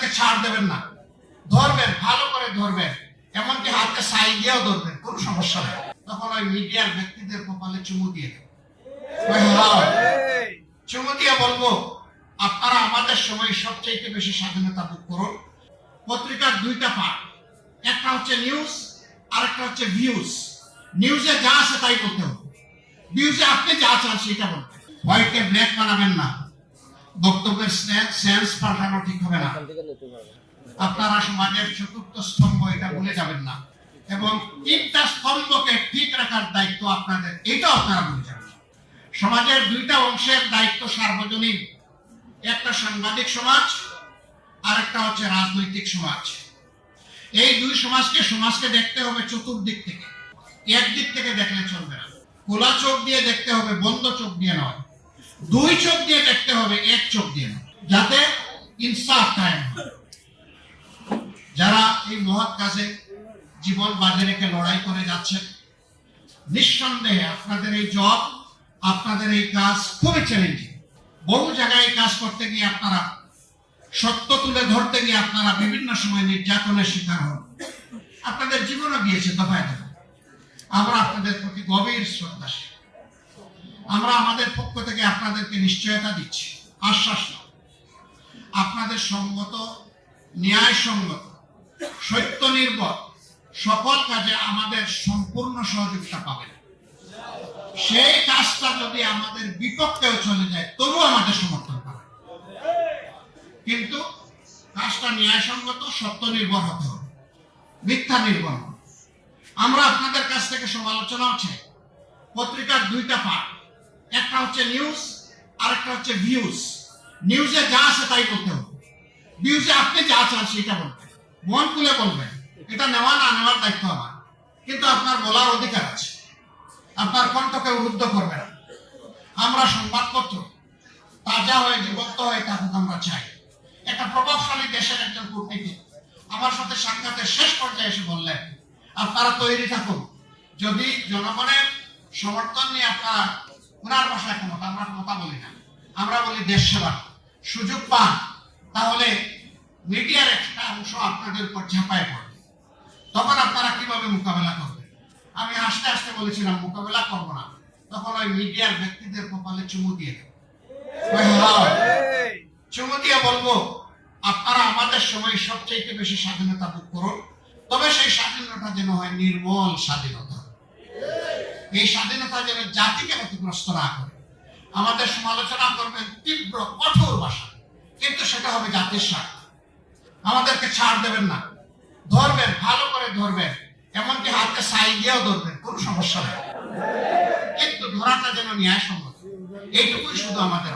আমাদেরকে ছাড় দেবেন না, ধরবেন, ভালো করে ধরবেন, এমনকি হাতে সাই দিয়েও ধরবেন, কোনো সমস্যা নেই। তখন ওই মিডিয়ার ব্যক্তিদের কপালে চুমু দিয়ে দেব, চুমু দিয়ে বলবো, আপনারা আমাদের সময় সবচেয়ে বেশি স্বাধীনতা ভোগ করুন। পত্রিকার দুইটা পার্ট, একটা হচ্ছে নিউজ আর একটা হচ্ছে ভিউজ। নিউজে যা আছে তাই বলতে হবে, ভিউজে আপনি যা চান সেটা বলবেন। হোয়াইটকে ব্ল্যাক বানাবেন না, বক্তব্যের সেন্স পাল্টানো ঠিক হবে না। আপনারা সমাজের চতুর্থ স্তম্ভ, এটা ভুলে যাবেন না, এবং তিনটা স্তম্ভকে ঠিক রাখার দায়িত্ব আপনাদের, এটা আপনারা ভুলে যাবেন। সমাজের দুইটা অংশের দায়িত্ব সার্বজনীন, একটা সাংবাদিক সমাজ আর একটা হচ্ছে রাজনৈতিক সমাজ। এই দুই সমাজকে দেখতে হবে চতুর্দিক থেকে, একদিক থেকে দেখলে চলবে না। খোলা চোখ দিয়ে দেখতে হবে, বন্ধ চোখ দিয়ে নয়। দুই চোখ দিয়ে দেখতে হবে, এক চোখ দিয়ে নয়, যাতে ইনসাফ কায়েম হয়। যারা এই মহৎ কাজে জীবন বাজি রেখে লড়াই করে যাচ্ছেন, নিঃসন্দেহে আপনাদের এই জব, আপনাদের এই কাজ খুবই চ্যালেঞ্জিং। বহু জায়গায় এই কাজ করতে গিয়ে আপনারা, সত্য তুলে ধরতে গিয়ে আপনারা বিভিন্ন সময় নির্যাতনের শিকার হন, আপনাদের জীবনও গিয়েছে দফায় দফায়। আমরা আপনাদের প্রতি গভীর শ্রদ্ধাশীল। আমরা আমাদের পক্ষ থেকে আপনাদেরকে নিশ্চয়তা দিচ্ছি, আশ্বাস না, আপনাদের সঙ্গত, ন্যায়সঙ্গত, সত্য নির্ভর সকল কাজে আমাদের সম্পূর্ণ সহযোগিতা পাবেন। সেই কাজটা যদি আমাদের বিপক্ষেও চলে যায়, তবুও আমাদের সমর্থন পাবে, কিন্তু কাজটা ন্যায়সঙ্গত, সত্য নির্ভর হতে হবে, মিথ্যা নির্ভর হবে। আমরা আপনাদের কাছ থেকে সমালোচনা চাই। পত্রিকার দুইটা পার্ট, একটা হচ্ছে নিউজ আর একটা হচ্ছে ভিউজ। নিউজে যা আছে তাই বলতে হবে, ভিউজে আপনি যা চান সেটা বলবেন, মন খুলে বলবেন। এটা নেওয়া না নেওয়ার দায়িত্ব আমার, কিন্তু আপনার বলার অধিকার আছে, আপনার কণ্ঠকে উরুদ্ধ করবে না। আমরা সংবাদপত্র তাজা হয়ে, জীবন্ত হয়ে থাকুক আমরা চাই। একটা প্রভাবশালী দেশের একজন কূটনীতিক আমার সাথে সাক্ষাতের শেষ পর্যায়ে এসে বললেন, আপনারা তৈরি থাকুন, যদি জনগণের সমর্থন নিয়ে আপনারা, ওনার ভাষায় ক্ষমতা, আমরা ক্ষমতা বলি না, আমরা বলি দেশ সেবা, সুযোগ পান, তাহলে মিডিয়ার একটা অংশ আপনাদের উপর ঝাঁপায় পড়বে। তখন আপনারা কিভাবে মোকাবেলা করবেন? আমি আস্তে আস্তে বলেছিলাম মোকাবেলা করবো না, তখন ওই মিডিয়ার ব্যক্তিদের কপালে চুমু দিয়ে দেব, চুমু দিয়ে বলবো, আপনারা আমাদের সময় সবচেয়ে বেশি স্বাধীনতা ভোগ করুন, তবে সেই স্বাধীনতা যেন হয় নির্মল স্বাধীনতা। এই স্বাধীনতা যেন জাতিকে ক্ষতিগ্রস্ত না করে। আমাদের সমালোচনা করবেন তীব্র কঠোর ভাষা, কিন্তু সেটা হবে জাতির স্বার্থ। আমাদেরকে ছাড় দেবেন না, ধরবেন, ভালো করে ধরবেন, এমনকি হাতে সাই দিয়েও ধরবেন, কোনো সমস্যা নেই, কিন্তু ধরাটা যেন ন্যায়সঙ্গত, এইটুকুই শুধু আমাদের।